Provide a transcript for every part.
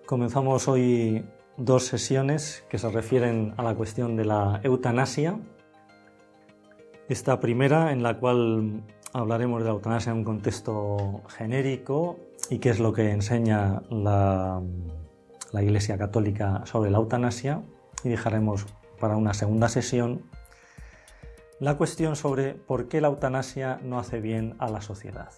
Comenzamos hoy dos sesiones que se refieren a la cuestión de la eutanasia. Esta primera, en la cual hablaremos de la eutanasia en un contexto genérico y qué es lo que enseña la Iglesia Católica sobre la eutanasia, y dejaremos para una segunda sesión la cuestión sobre por qué la eutanasia no hace bien a la sociedad.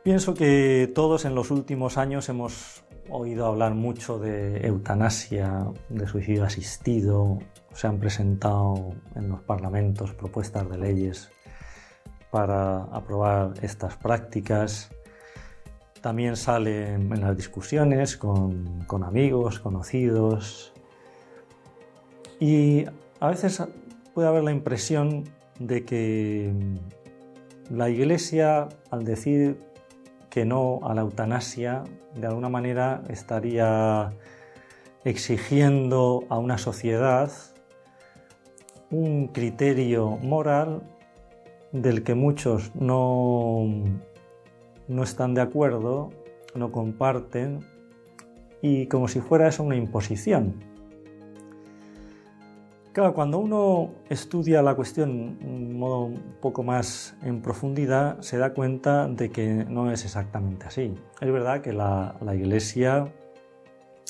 Pienso que todos en los últimos años hemos oído hablar mucho de eutanasia, de suicidio asistido. Se han presentado en los parlamentos propuestas de leyes para aprobar estas prácticas. También salen en las discusiones con amigos, conocidos. Y a veces puede haber la impresión de que la Iglesia, al decir que no a la eutanasia, de alguna manera estaría exigiendo a una sociedad un criterio moral del que muchos no están de acuerdo, no comparten, y como si fuera eso una imposición. Claro, cuando uno estudia la cuestión de un modo un poco más en profundidad, se da cuenta de que no es exactamente así. Es verdad que la Iglesia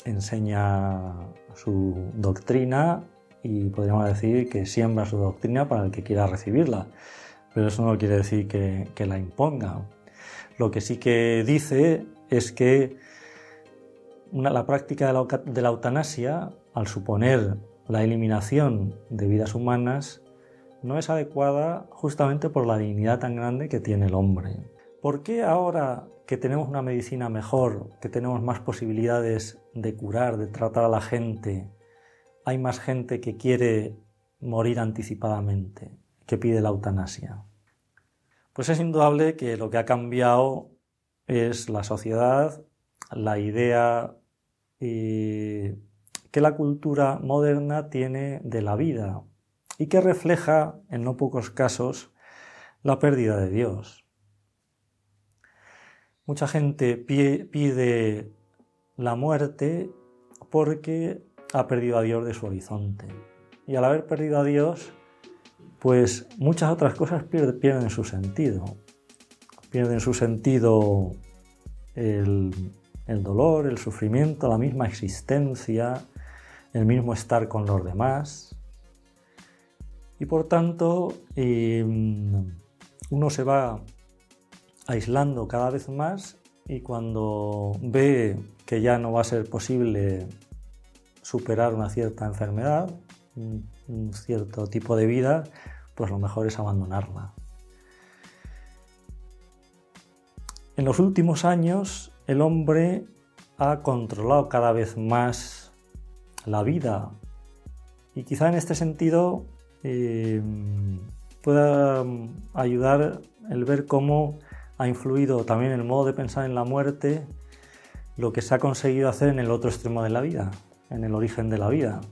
enseña su doctrina y podríamos decir que siembra su doctrina para el que quiera recibirla, pero eso no quiere decir que la imponga. Lo que sí que dice es que la práctica de la eutanasia, al suponer la eliminación de vidas humanas, no es adecuada justamente por la dignidad tan grande que tiene el hombre. ¿Por qué ahora que tenemos una medicina mejor, que tenemos más posibilidades de curar, de tratar a la gente, hay más gente que quiere morir anticipadamente, que pide la eutanasia? Pues es indudable que lo que ha cambiado es la sociedad, la idea que la cultura moderna tiene de la vida y que refleja, en no pocos casos, la pérdida de Dios. Mucha gente pide la muerte porque ha perdido a Dios de su horizonte. Y al haber perdido a Dios, pues muchas otras cosas pierden su sentido. Pierden su sentido el dolor, el sufrimiento, la misma existencia, el mismo estar con los demás, y por tanto uno se va aislando cada vez más, y cuando ve que ya no va a ser posible superar una cierta enfermedad, un cierto tipo de vida, pues lo mejor es abandonarla. En los últimos años el hombre ha controlado cada vez más la vida, y quizá en este sentido pueda ayudar el ver cómo ha influido también en el modo de pensar en la muerte lo que se ha conseguido hacer en el otro extremo de la vida, en el origen de la vida.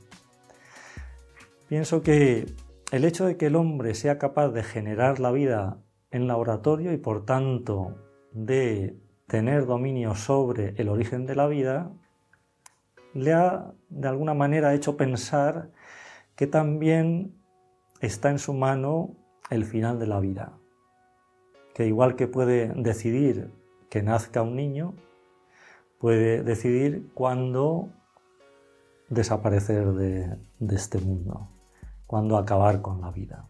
Pienso que el hecho de que el hombre sea capaz de generar la vida en laboratorio y por tanto de tener dominio sobre el origen de la vida, le ha de alguna manera hecho pensar que también está en su mano el final de la vida, que igual que puede decidir que nazca un niño, puede decidir cuándo desaparecer de este mundo, cuándo acabar con la vida.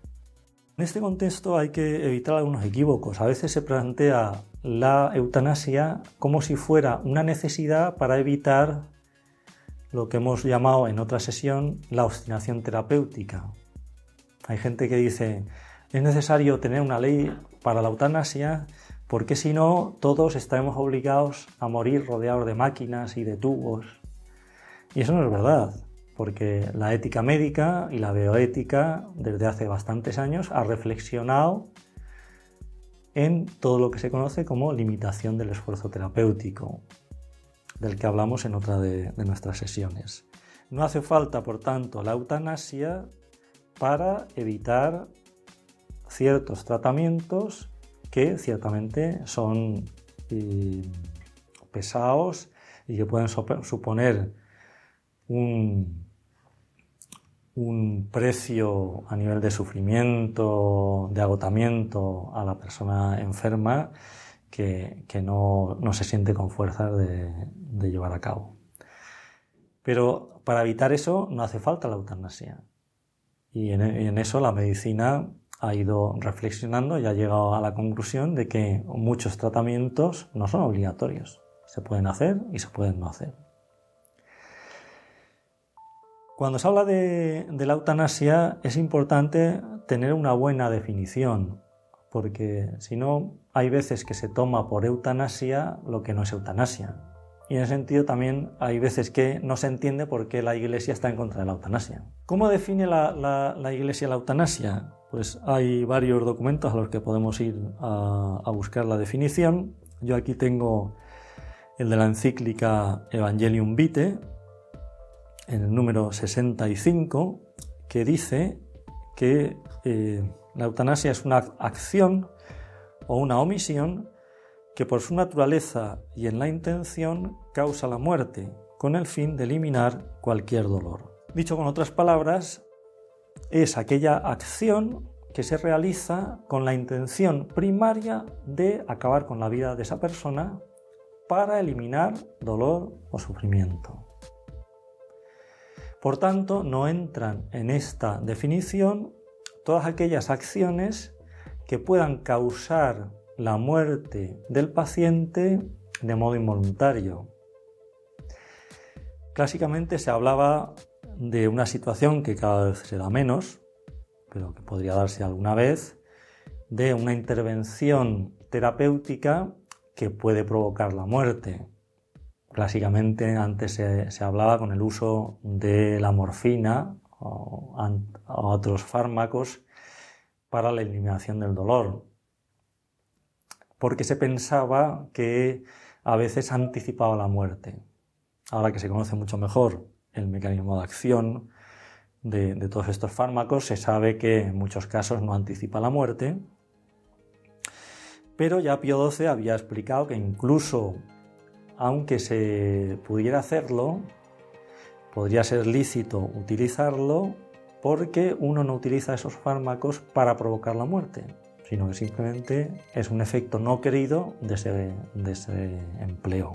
En este contexto hay que evitar algunos equívocos. A veces se plantea la eutanasia como si fuera una necesidad para evitar lo que hemos llamado en otra sesión la obstinación terapéutica. Hay gente que dice, es necesario tener una ley para la eutanasia porque si no todos estaremos obligados a morir rodeados de máquinas y de tubos. Y eso no es verdad. porque la ética médica y la bioética desde hace bastantes años ha reflexionado en todo lo que se conoce como limitación del esfuerzo terapéutico, del que hablamos en otra de nuestras sesiones. No hace falta, por tanto, la eutanasia para evitar ciertos tratamientos que ciertamente son pesados y que pueden suponer un precio a nivel de sufrimiento, de agotamiento a la persona enferma que no se siente con fuerzas de llevar a cabo. Pero para evitar eso no hace falta la eutanasia. Y en eso la medicina ha ido reflexionando y ha llegado a la conclusión de que muchos tratamientos no son obligatorios. Se pueden hacer y se pueden no hacer. Cuando se habla de la eutanasia es importante tener una buena definición, porque si no, hay veces que se toma por eutanasia lo que no es eutanasia. Y en ese sentido también hay veces que no se entiende por qué la Iglesia está en contra de la eutanasia. ¿Cómo define la Iglesia la eutanasia? Pues hay varios documentos a los que podemos ir a buscar la definición. Yo aquí tengo el de la encíclica Evangelium Vitae, en el número 65, que dice que la eutanasia es una acción o una omisión que por su naturaleza y en la intención causa la muerte, con el fin de eliminar cualquier dolor. Dicho con otras palabras, es aquella acción que se realiza con la intención primaria de acabar con la vida de esa persona para eliminar dolor o sufrimiento. Por tanto, no entran en esta definición todas aquellas acciones que puedan causar la muerte del paciente de modo involuntario. Clásicamente se hablaba de una situación que cada vez se da menos, pero que podría darse alguna vez, de una intervención terapéutica que puede provocar la muerte. Clásicamente antes se hablaba con el uso de la morfina o otros fármacos para la eliminación del dolor, porque se pensaba que a veces anticipaba la muerte. Ahora que se conoce mucho mejor el mecanismo de acción de todos estos fármacos, se sabe que en muchos casos no anticipa la muerte, pero ya Pío XII había explicado que incluso aunque se pudiera hacerlo, podría ser lícito utilizarlo porque uno no utiliza esos fármacos para provocar la muerte, sino que simplemente es un efecto no querido de ese empleo.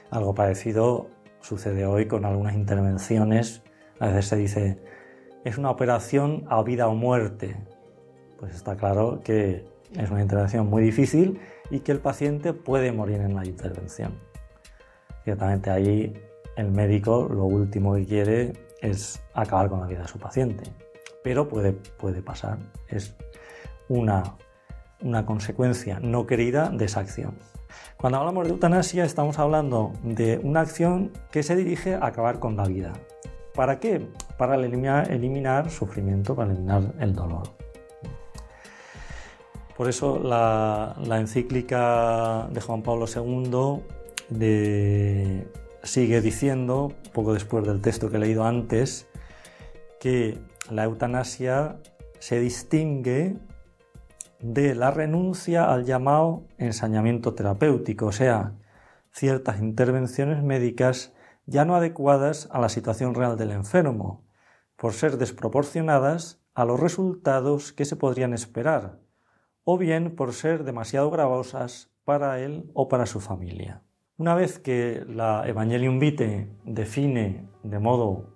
Algo parecido sucede hoy con algunas intervenciones. A veces se dice, es una operación a vida o muerte. Pues está claro que es una intervención muy difícil y que el paciente puede morir en la intervención. Ciertamente ahí el médico lo último que quiere es acabar con la vida de su paciente, pero puede pasar. Es una consecuencia no querida de esa acción. Cuando hablamos de eutanasia estamos hablando de una acción que se dirige a acabar con la vida. ¿Para qué? Para eliminar sufrimiento, para eliminar el dolor. Por eso la encíclica de Juan Pablo II sigue diciendo, poco después del texto que he leído antes, que la eutanasia se distingue de la renuncia al llamado ensañamiento terapéutico, o sea, ciertas intervenciones médicas ya no adecuadas a la situación real del enfermo, por ser desproporcionadas a los resultados que se podrían esperar, o bien por ser demasiado gravosas para él o para su familia. Una vez que la Evangelium Vitae define de modo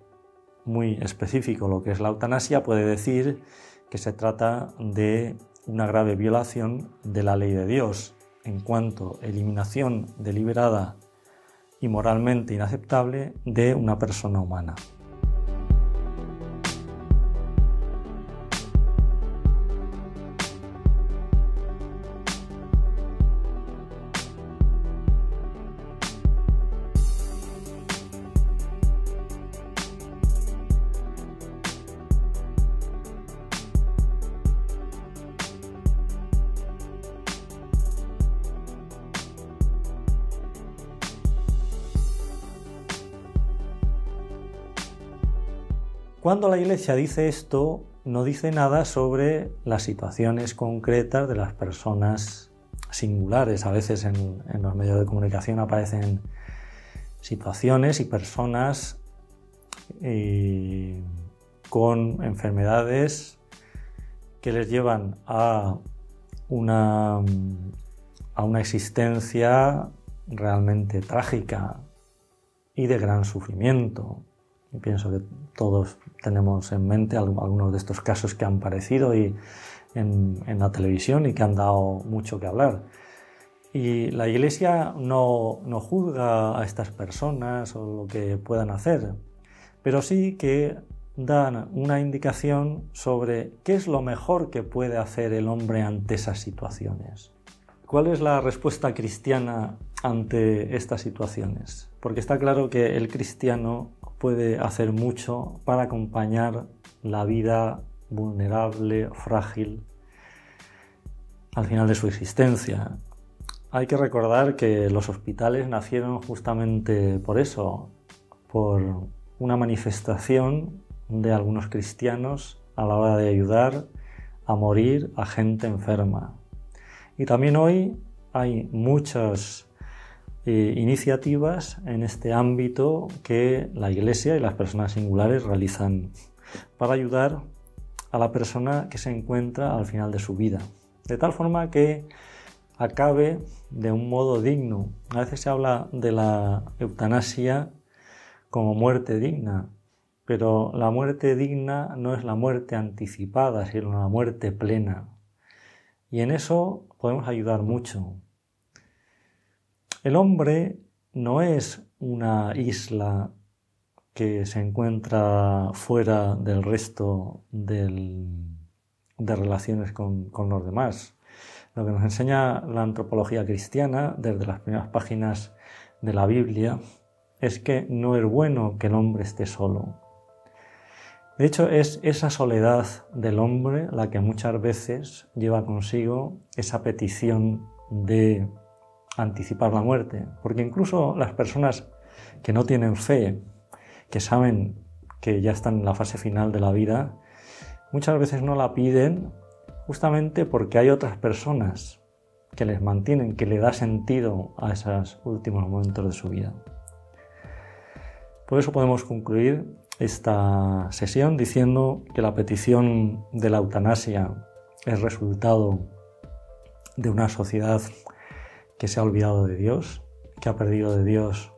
muy específico lo que es la eutanasia, puede decir que se trata de una grave violación de la ley de Dios en cuanto a eliminación deliberada y moralmente inaceptable de una persona humana. Cuando la Iglesia dice esto, no dice nada sobre las situaciones concretas de las personas singulares. A veces en los medios de comunicación aparecen situaciones y personas con enfermedades que les llevan a una existencia realmente trágica y de gran sufrimiento. Y pienso que todos tenemos en mente algunos de estos casos que han aparecido en la televisión y que han dado mucho que hablar. Y la Iglesia no juzga a estas personas o lo que puedan hacer, pero sí que dan una indicación sobre qué es lo mejor que puede hacer el hombre ante esas situaciones. ¿Cuál es la respuesta cristiana ante estas situaciones? Porque está claro que el cristiano puede hacer mucho para acompañar la vida vulnerable, frágil, al final de su existencia. Hay que recordar que los hospitales nacieron justamente por eso, por una manifestación de algunos cristianos a la hora de ayudar a morir a gente enferma. Y también hoy hay muchas iniciativas en este ámbito que la Iglesia y las personas singulares realizan para ayudar a la persona que se encuentra al final de su vida, de tal forma que acabe de un modo digno. A veces se habla de la eutanasia como muerte digna, pero la muerte digna no es la muerte anticipada, sino la muerte plena. Y en eso podemos ayudar mucho. El hombre no es una isla que se encuentra fuera del resto de relaciones con los demás. Lo que nos enseña la antropología cristiana desde las primeras páginas de la Biblia es que no es bueno que el hombre esté solo. De hecho, es esa soledad del hombre la que muchas veces lleva consigo esa petición de anticipar la muerte, porque incluso las personas que no tienen fe, que saben que ya están en la fase final de la vida, muchas veces no la piden justamente porque hay otras personas que les mantienen, que le da sentido a esos últimos momentos de su vida. Por eso podemos concluir esta sesión diciendo que la petición de la eutanasia es resultado de una sociedad que se ha olvidado de Dios, que ha perdido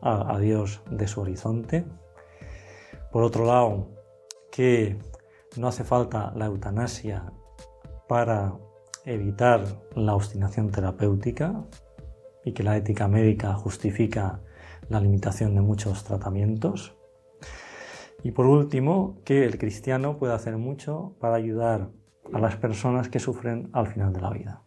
a Dios de su horizonte. Por otro lado, que no hace falta la eutanasia para evitar la obstinación terapéutica y que la ética médica justifica la limitación de muchos tratamientos. Y por último, que el cristiano puede hacer mucho para ayudar a las personas que sufren al final de la vida.